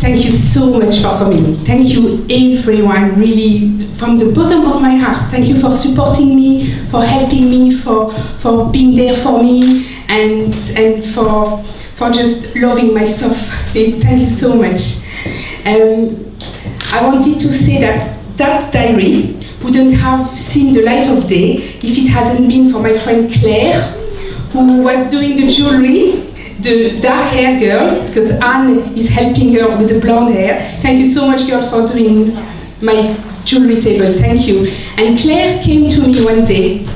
Thank you so much for coming. Thank you everyone, really, from the bottom of my heart. Thank you for supporting me, for helping me, for being there for me, and for just loving my stuff. Thank you so much. I wanted to say that diary wouldn't have seen the light of day if it hadn't been for my friend Claire, who was doing the jewelry, the dark hair girl, because Anne is helping her with the blonde hair. Thank you so much, girl, for doing my jewelry table. Thank you. And Claire came to me one day,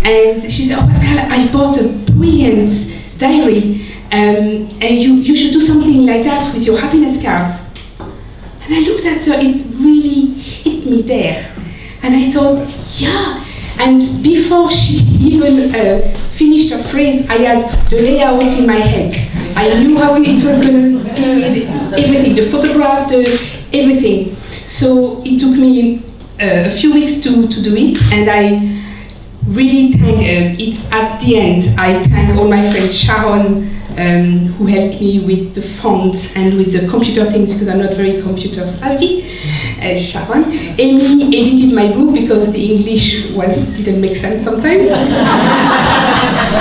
and she said, "Oh, Pascale, I bought a brilliant diary, and you should do something like that with your happiness cards." And I looked at her, it really hit me there. And I thought, yeah. And before she even finished her phrase, I had the layout in my head. I knew how it was going to be, everything, the photographs, everything. So it took me a few weeks to do it, and I really thank, it's at the end, I thank all my friends, Sharon, who helped me with the fonts and with the computer things, because I'm not very computer savvy. Sharon. Amy edited my book because the English didn't make sense sometimes.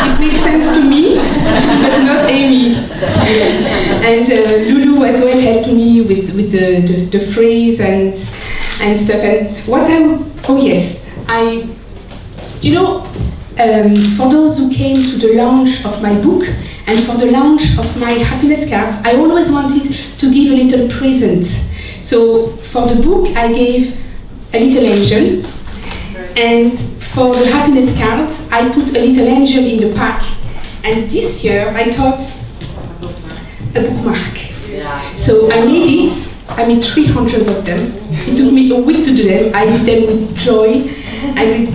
It made sense to me, but not Amy. And Lulu as well helped me with the phrase and stuff. And for those who came to the launch of my book and for the launch of my happiness cards, I always wanted to give a little present. So for the book, I gave a little angel, and for the happiness cards, I put a little angel in the pack. And this year, I thought a bookmark. So I made it. I made 300 of them. It took me a week to do them. I did them with joy, and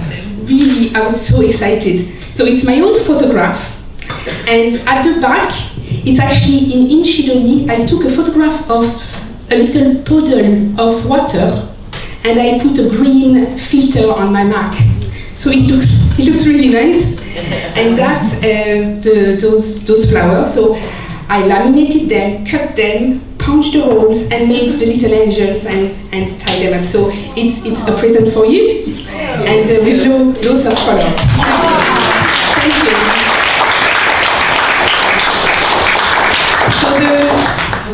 really, I was so excited. So it's my own photograph, and at the back, it's actually in Inchidoni. I took a photograph of a little puddle of water, and I put a green filter on my Mac. So it looks really nice. And that's those flowers. So I laminated them, cut them, punched the holes, and made the little angels and tied them up. So it's a present for you, and with loads of colors. Thank you. So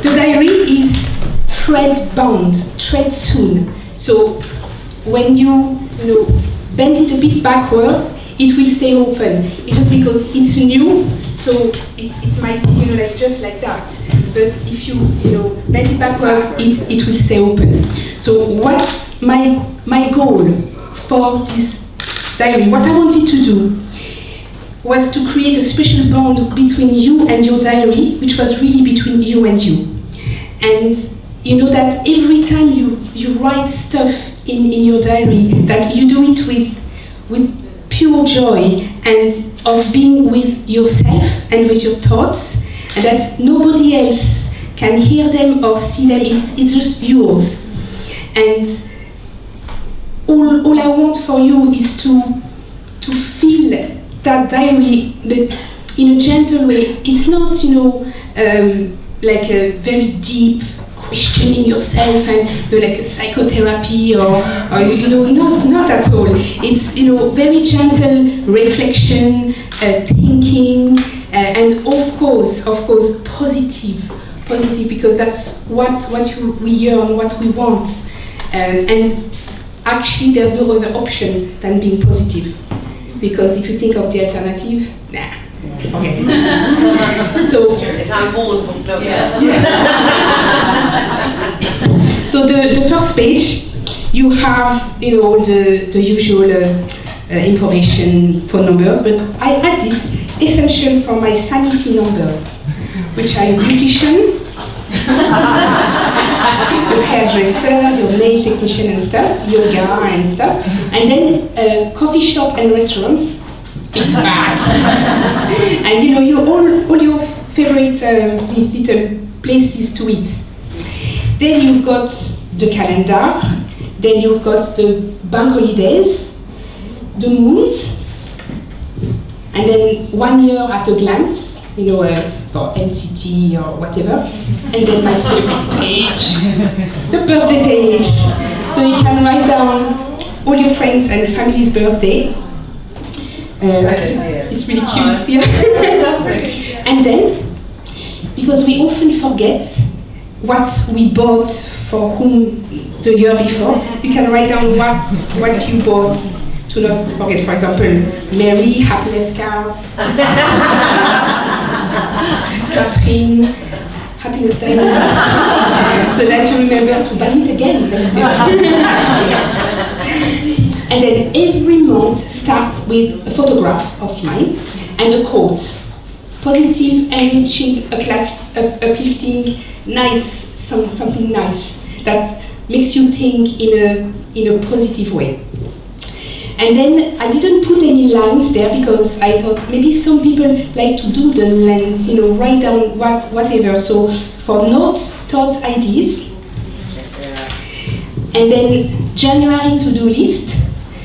the diary is thread bound, thread soon. So when you bend it a bit backwards, it will stay open. It's just because it's new, so it might be like just like that. But if you bend it backwards, it will stay open. So what's my goal for this diary? What I wanted to do was to create a special bond between you and your diary, which was really between you and you. And you know that every time you write stuff in your diary, that you do it with pure joy and of being with yourself and with your thoughts, and that nobody else can hear them or see them. It's just yours. And all I want for you is to feel that diary, but in a gentle way. It's not like a very deep questioning yourself and like a psychotherapy or not at all. It's very gentle reflection, thinking, and of course positive, because that's what we yearn, what we want, and actually there's no other option than being positive, because if you think of the alternative, forget it. So it's our own book, no? So the first page, you have the usual information, phone numbers, but I added essential for my sanity numbers, which are your beautician, your hairdresser, your nail technician and stuff, yoga and stuff, and then coffee shop and restaurants. It's bad. And all your favorite little places to eat. Then you've got the calendar, then you've got the bank holidays, the moons, and then 1 year at a glance, for NCT or whatever. And then my favorite page, the birthday page. So you can write down all your friends and family's birthday. It's really cute. Yeah. And then, because we often forget what we bought for whom the year before, you can write down what you bought to not forget. For example, Mary, happiness cards. Catherine, happiness diamond. So that you remember to buy it again next year. And then every month starts with a photograph of mine and a quote. Positive, enriching, uplifting, nice, something nice that makes you think in a positive way. And then I didn't put any lines there because I thought maybe some people like to do the lines, write down whatever. So for notes, thoughts, ideas. And then January to-do list.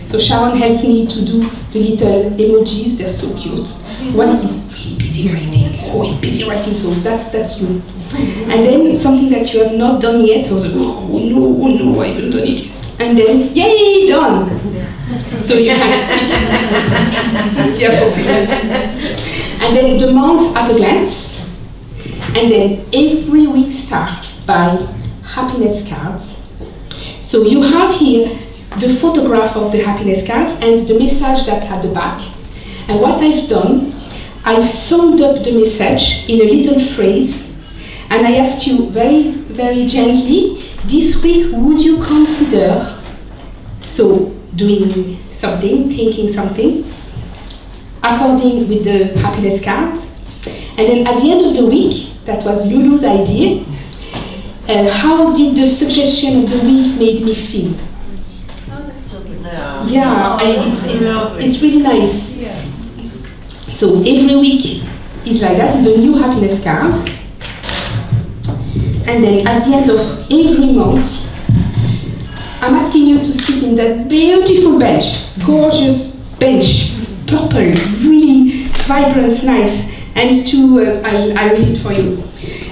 So Sharon helped me to do the little emojis, they're so cute. One is really busy writing. Oh, he's busy writing, so that's good. And then something that you have not done yet, so oh no, I haven't done it yet. And then, yay, done! So you can tick the appropriate. And then the month at a glance. And then every week starts by happiness cards. So you have here the photograph of the happiness cards and the message that's at the back. And what I've done, I've summed up the message in a little phrase, and I ask you very, very gently, this week would you consider, so doing something, thinking something, according with the happiness cards. And then at the end of the week, that was Lulu's idea, how did the suggestion of the week made me feel? Yeah, it's really nice. Yeah. So every week is like that, is a new happiness card. And then at the end of every month, I'm asking you to sit in that beautiful bench, gorgeous bench, purple, really vibrant, nice. And I'll read it for you.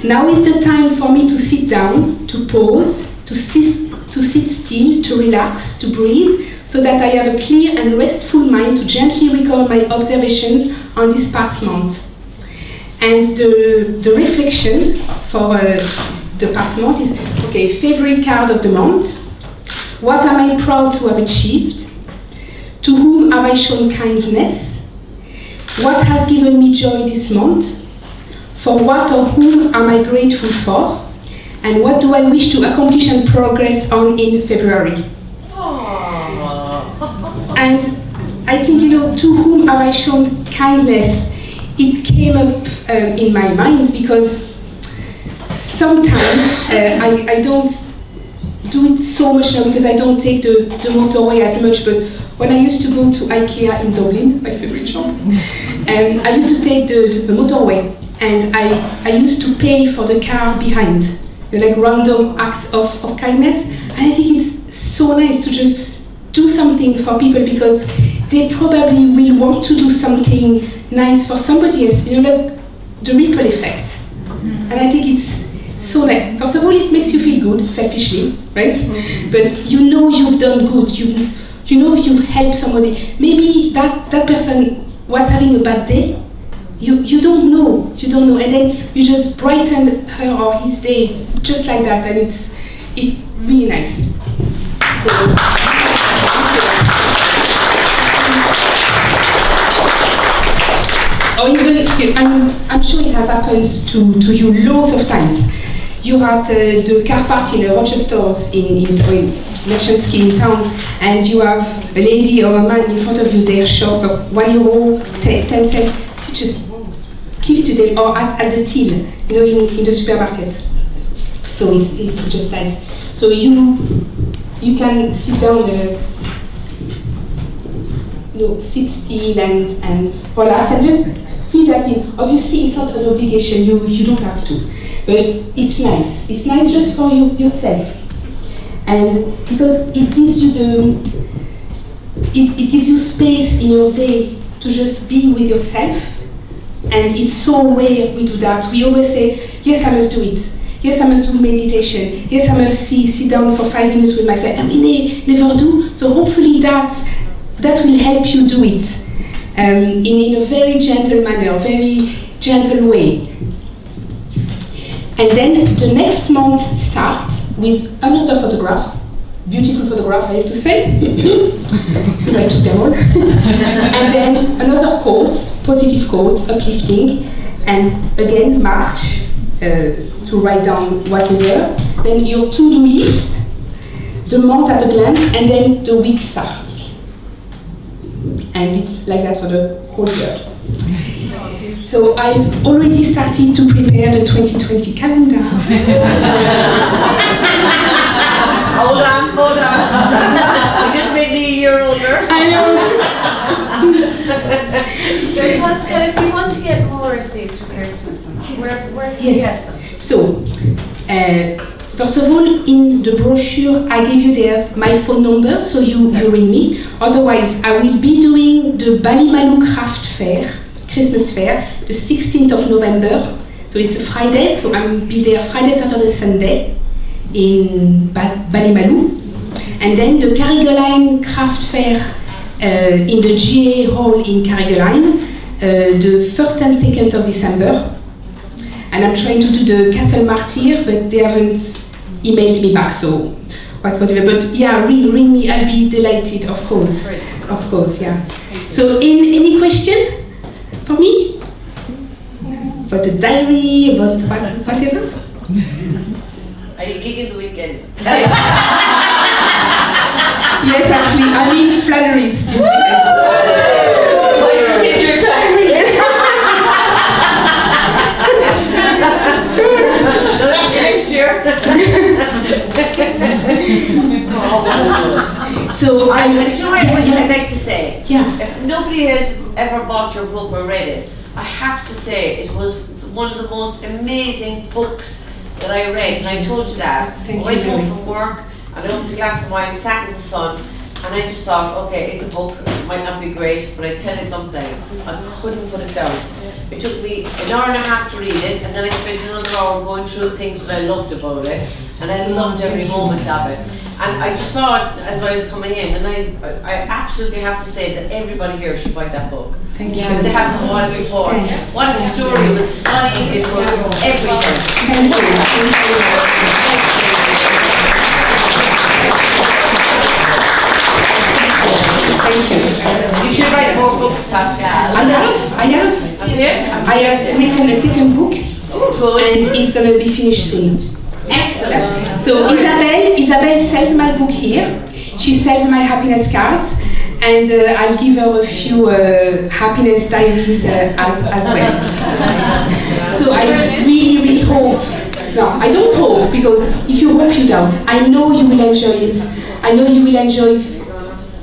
Now is the time for me to sit down, to pause, to sit still, to relax, to breathe, so that I have a clear and restful mind to gently record my observations on this past month. And the reflection for the past month is, okay, favorite card of the month. What am I proud to have achieved? To whom have I shown kindness? What has given me joy this month? For what or whom am I grateful for? And what do I wish to accomplish and progress on in February? And I think, to whom have I shown kindness? It came up in my mind because sometimes I don't do it so much now because I don't take the motorway as much, but when I used to go to IKEA in Dublin, my favorite shop, I used to take the motorway, and I used to pay for the car behind, like random acts of kindness. And I think it's so nice to just do something for people because they probably will want to do something nice for somebody else, like the ripple effect. And I think it's so nice. First of all, it makes you feel good, selfishly, right? But you've done good, you've helped somebody. Maybe that person was having a bad day. You don't know, and then you just brightened her or his day just like that, and it's really nice. Or even, I'm sure it has happened to you loads of times. You're at the car park in Rochester's in Merchantski in town, and you have a lady or a man in front of you, they're short of €1, 10 cents. You just give it to them, or at the till, in the supermarket. So it's just nice. So you can sit down, sit still and relax and just feel that in. Obviously, it's not an obligation. You don't have to, but it's nice. It's nice just for yourself, and because it gives you it gives you space in your day to just be with yourself, And it's so rare we do that. We always say, yes, I must do it. Yes, I must do meditation. Yes, I must sit down for 5 minutes with myself. And we never do. So hopefully that will help you do it in a very gentle manner, very gentle way. And then the next month starts with another photograph. Beautiful photograph, I have to say, because I took them all. And then another quote, positive quote, uplifting, and again, March, to write down whatever. Then your to-do list, the month at a glance, and then the week starts. And it's like that for the whole year. So I've already started to prepare the 2020 calendar. Hold on. You just made me a year older. I know. So Pascale, if you want to get more of these for Christmas, where can you get them? So, first of all, in the brochure I give you there's my phone number, so you ring me. Otherwise, I will be doing the Balimalu Craft Fair, Christmas Fair, the 16th of November. So it's a Friday, so I will be there Friday, Saturday, Sunday in Balimalu. And then the Carrigaline Craft Fair in the GA Hall in Carrigaline, the 1st and 2nd of December. And I'm trying to do the Castle Martyr, but they haven't emailed me back, so whatever. But yeah, ring me, I'll be delighted, of course. Great. Of course, yeah. So any question for me? About the diary, about whatever? Are you gigging the weekend? Yes, actually, I'm in Flannery's this weekend. Why should you get your diary? No, that's for next year. So I I'd like to say, Yeah. if nobody has ever bought your book or read it, I have to say it was one of the most amazing books that I read, and I told you that. Thank I went you, home Mary. from work and I opened a glass of wine, sat in the sun, and I just thought, okay, it's a book, it might not be great, but I tell you something, I couldn't put it down. It took me an hour and a half to read it, and then I spent another hour going through things that I loved about it, and I loved every moment of it. And I just saw it as I was coming in, and I absolutely have to say that everybody here should buy that book. Thank you. Because they haven't bought it before. Thanks. What a story, it was funny, it was everything. Thank you. You should write more books, Pascale. I have written a second book, and it's going to be finished soon. Excellent. So Isabel sells my book here. She sells my happiness cards, and I'll give her a few happiness diaries as well. So I really hope. No, I don't hope, because if you hope, you doubt. I know you will enjoy it. I know you will enjoy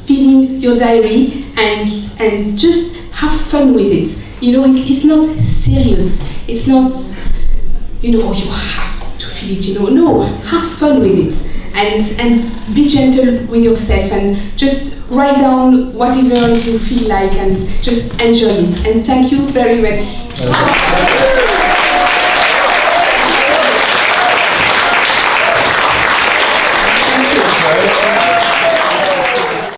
filling your diary and just have fun with it. You know, it's not serious. It's not, you have to feel it, No, have fun with it. And be gentle with yourself, and just write down whatever you feel like, and just enjoy it. And thank you very much.